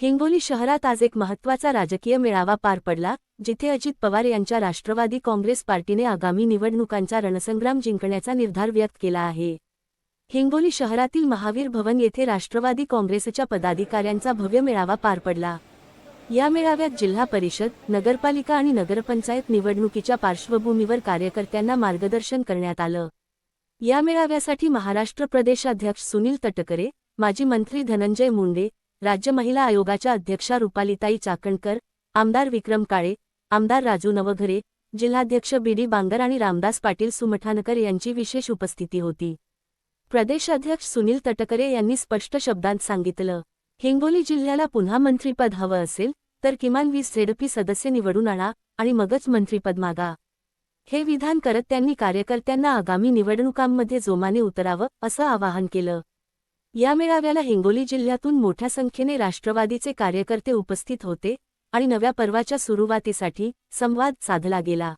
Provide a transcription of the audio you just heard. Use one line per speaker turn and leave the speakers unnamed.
हिंगोली शहरात आज एक महत्त्वाचा राजकीय मेळावा पार पडला, जिथे अजित पवार यांच्या राष्ट्रवादी काँग्रेस पार्टीने आगामी निवडणुकांचा रणसंग्राम जिंकण्याचा निर्धार व्यक्त केला आहे. हिंगोली शहरातील महावीर भवन येथे राष्ट्रवादी काँग्रेसच्या पदाधिकाऱ्यांचा भव्य मेळावा पार पडला. या मेळाव्यात जिल्हा परिषद, नगरपालिका आणि नगरपंचायत निवडणुकीच्या पार्श्वभूमीवर कार्यकर्त्यांना मार्गदर्शन करण्यात आलं. या मेळाव्यासाठी महाराष्ट्र प्रदेशाध्यक्ष सुनील तटकरे, माजी मंत्री धनंजय मुंडे, राज्य महिला आयोगाच्या अध्यक्षा रुपालीताई चाकणकर, आमदार विक्रम काळे, आमदार राजू नवघरे, जिल्हाध्यक्ष बी.डी. बांगर आणि रामदास पाटील सुमठाणकर यांची विशेष उपस्थिती होती. प्रदेशाध्यक्ष सुनील तटकरे यांनी स्पष्ट शब्दांत सांगितलं, हिंगोली जिल्ह्याला पुन्हा मंत्रिपद हवं असेल तर किमान 20 झेडपी सदस्य निवडून आणा आणि मगच मंत्रिपद मागा. हे विधान करत त्यांनी कार्यकर्त्यांना आगामी निवडणुकांमध्ये जोमाने उतरावं असं आवाहन केलं. या मेळाव्याला हिंगोली जिल्ह्यातून मोठ्या संख्येने राष्ट्रवादीचे कार्यकर्ते उपस्थित होते आणि नव्या पर्वाच्या सुरुवातीसाठी संवाद साधला गेला.